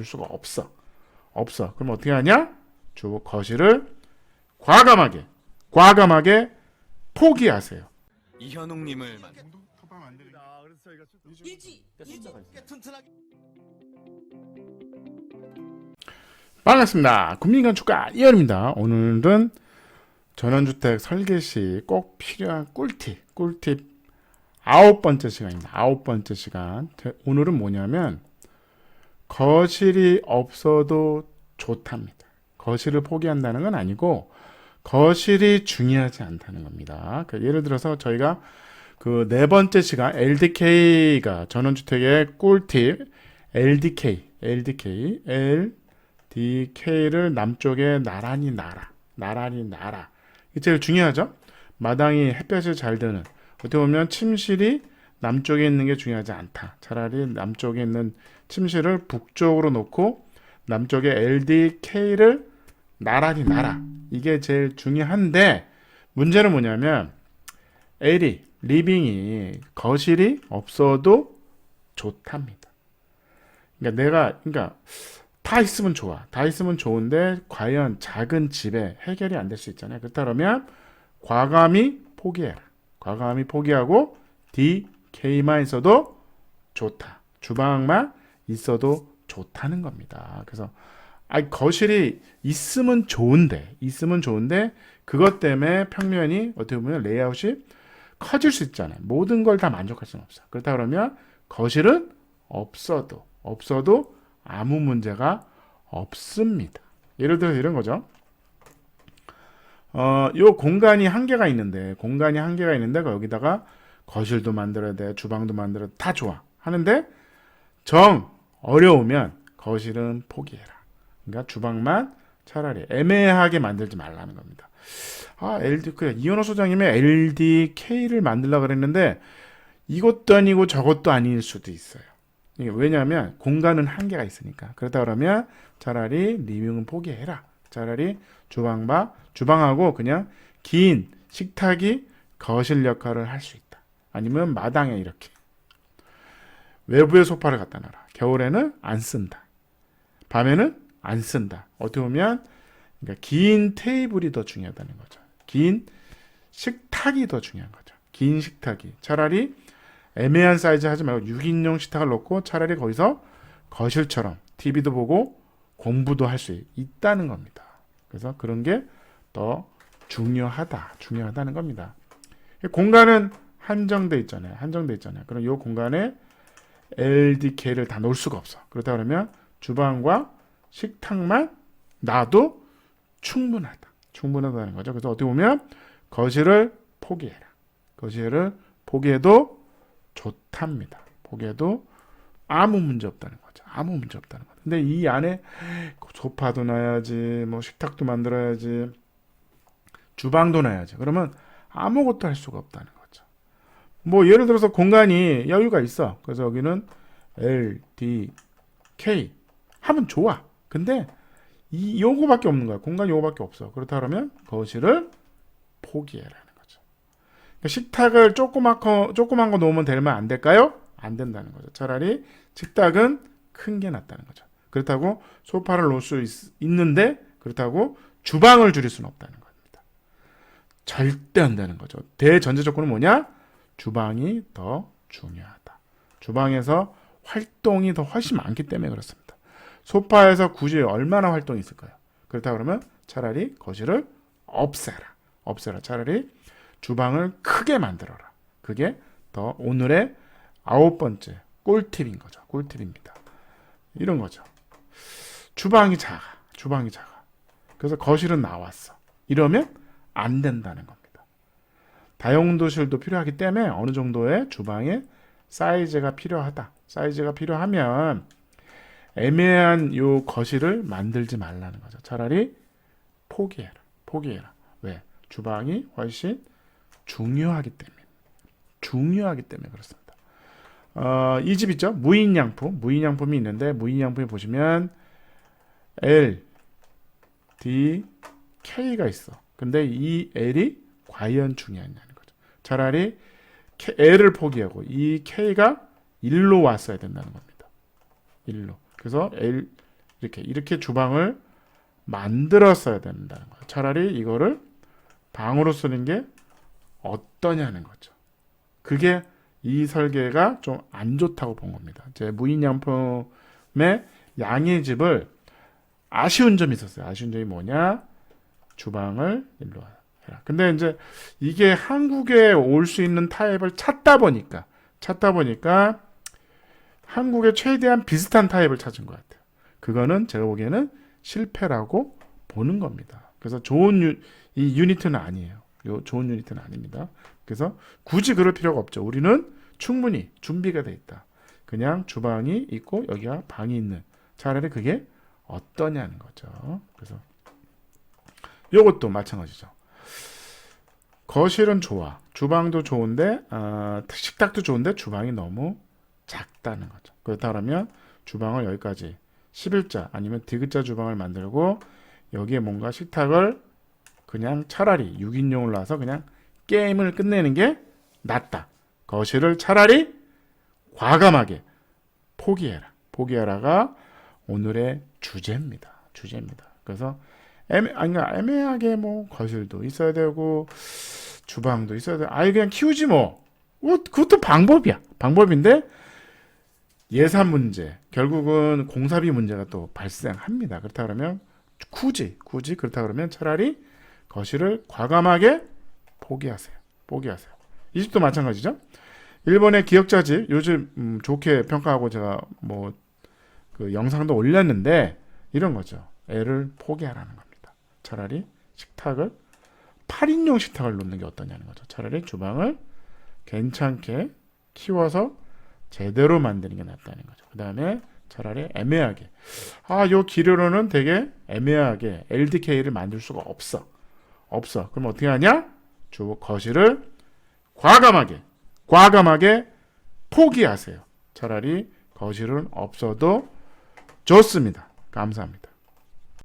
수가 없어. 없어. 그럼 어떻게 하냐? 거실을 과감하게 포기하세요. 이현웅님을 반갑습니다. 국민건축가 이현입니다. 오늘은 전원주택 설계 시 꼭 필요한 꿀팁 9번째 시간입니다. 9번째 시간. 오늘은 뭐냐면 거실이 없어도 좋답니다. 거실을 포기한다는 건 아니고 거실이 중요하지 않다는 겁니다. 예를 들어서 저희가 그 네 번째 시간 LDK가 전원주택의 꿀팁 LDK를 남쪽에 나란히 놔라. 이게 제일 중요하죠. 마당이 햇볕이 잘 드는, 어떻게 보면 침실이 남쪽에 있는 게 중요하지 않다. 차라리 남쪽에 있는 침실을 북쪽으로 놓고 남쪽에 LDK를 나란히 놔라. 이게 제일 중요한데, 문제는 뭐냐면 리빙이 거실이 없어도 좋답니다. 그러니까 다 있으면 좋아. 다 있으면 좋은데 과연 작은 집에 해결이 안 될 수 있잖아요. 그렇다면 과감히 포기해라. 과감히 포기하고 DK만 있어도 좋다. 주방만 있어도 좋다는 겁니다. 그래서 거실이 있으면 좋은데 그것 때문에 평면이 어떻게 보면 레이아웃이 커질 수 있잖아요. 모든 걸 다 만족할 수는 없어. 그렇다 그러면 거실은 없어도 아무 문제가 없습니다. 예를 들어서 이런 거죠. 요 공간이 한계가 있는데 여기다가 거실도 만들어야 돼, 주방도 만들어야 돼, 다 좋아 하는데 어려우면 거실은 포기해라. 그러니까 주방만 차라리 애매하게 만들지 말라는 겁니다. 이현호 소장님의 LDK를 만들려고 그랬는데 이것도 아니고 저것도 아닐 수도 있어요. 왜냐하면 공간은 한계가 있으니까. 그렇다 그러면 차라리 리빙은 포기해라. 차라리 주방하고 그냥 긴 식탁이 거실 역할을 할 수 있다. 아니면 마당에 이렇게 외부에 소파를 갖다 놔라. 겨울에는 안 쓴다. 밤에는 안 쓴다. 어떻게 보면 그러니까 긴 테이블이 더 중요하다는 거죠. 긴 식탁이 더 중요한 거죠. 긴 식탁이. 차라리 애매한 사이즈 하지 말고 6인용 식탁을 놓고 차라리 거기서 거실처럼 TV도 보고 공부도 할 수 있다는 겁니다. 그래서 그런 게 더 중요하다는 겁니다. 공간은 한정돼 있잖아요. 그럼 이 공간에 LDK를 다 놓을 수가 없어. 그렇다 그러면 주방과 식탁만 놔도 충분하다는 거죠. 그래서 어떻게 보면 거실을 포기해라. 거실을 포기해도 좋답니다. 포기해도 아무 문제 없다는 거죠. 근데 이 안에 소파도 놔야지, 뭐 식탁도 만들어야지, 주방도 놔야지. 그러면 아무것도 할 수가 없다는 거죠. 뭐 예를 들어서 공간이 여유가 있어. 그래서 여기는 LDK 하면 좋아. 근데 요거밖에 없는 거야. 공간이 요거밖에 없어. 그렇다 그러면 거실을 포기해라는 거죠. 그러니까 식탁을 조그만 거 놓으면 되면 안 될까요? 안 된다는 거죠. 차라리 식탁은 큰 게 낫다는 거죠. 그렇다고 소파를 놓을 수 있는데 그렇다고 주방을 줄일 수는 없다는 겁니다. 절대 안 되는 거죠. 대전제 조건은 뭐냐? 주방이 더 중요하다. 주방에서 활동이 더 훨씬 많기 때문에 그렇습니다. 소파에서 굳이 얼마나 활동이 있을까요? 그렇다 그러면 차라리 거실을 없애라. 차라리 주방을 크게 만들어라. 그게 더 오늘의 9번째 꿀팁인 거죠. 꿀팁입니다. 이런 거죠. 주방이 작아. 그래서 거실은 나왔어. 이러면 안 된다는 겁니다. 다용도실도 필요하기 때문에 어느 정도의 주방의 사이즈가 필요하다. 사이즈가 필요하면 애매한 요 거실을 만들지 말라는 거죠. 차라리 포기해라. 왜? 주방이 훨씬 중요하기 때문에 그렇습니다. 이 집 있죠? 무인양품이 있는데 무인양품에 보시면 L, D, K가 있어. 근데 이 L이 과연 중요하냐는 거죠. 차라리 L을 포기하고 이 K가 1로 왔어야 된다는 겁니다. 1로. 그래서 이렇게 주방을 만들었어야 된다는 거예요. 차라리 이거를 방으로 쓰는 게 어떠냐는 거죠. 그게 이 설계가 좀 안 좋다고 본 겁니다. 제 무인양품의 양의 집을 아쉬운 점이 있었어요. 아쉬운 점이 뭐냐? 주방을 일로 해라. 근데 이제 이게 한국에 올 수 있는 타입을 찾다 보니까 한국에 최대한 비슷한 타입을 찾은 것 같아요. 그거는 제가 보기에는 실패라고 보는 겁니다. 그래서 이 유니트는 아니에요. 좋은 유니트는 아닙니다. 그래서 굳이 그럴 필요가 없죠. 우리는 충분히 준비가 돼 있다. 그냥 주방이 있고 여기가 방이 있는, 차라리 그게 어떠냐는 거죠. 그래서 이것도 마찬가지죠. 거실은 좋아, 주방도 좋은데 식탁도 좋은데 주방이 너무 작다는 거죠. 그렇다면 주방을 여기까지 11자 아니면 디귿자 주방을 만들고 여기에 뭔가 식탁을 그냥 차라리 6인용을 놔서 그냥 게임을 끝내는 게 낫다. 거실을 차라리 과감하게 포기해라가 오늘의 주제입니다. 그래서 애매하게 뭐 거실도 있어야 되고 주방도 있어야 되고 그냥 키우지 뭐. 그것도 방법인데 예산 문제, 결국은 공사비 문제가 또 발생합니다. 그렇다 그러면 굳이 그렇다 그러면 차라리 거실을 과감하게 포기하세요. 이 집도 마찬가지죠. 일본의 기역자 집 요즘 좋게 평가하고 제가 뭐 그 영상도 올렸는데 이런 거죠. 애를 포기하라는 겁니다. 차라리 식탁을 8인용 식탁을 놓는 게 어떠냐는 거죠. 차라리 주방을 괜찮게 키워서 제대로 만드는 게 낫다는 거죠. 그 다음에 차라리 애매하게 요 기류로는 되게 애매하게 LDK를 만들 수가 없어. 그럼 어떻게 하냐? 거실을 과감하게 포기하세요. 차라리 거실은 없어도 좋습니다. 감사합니다.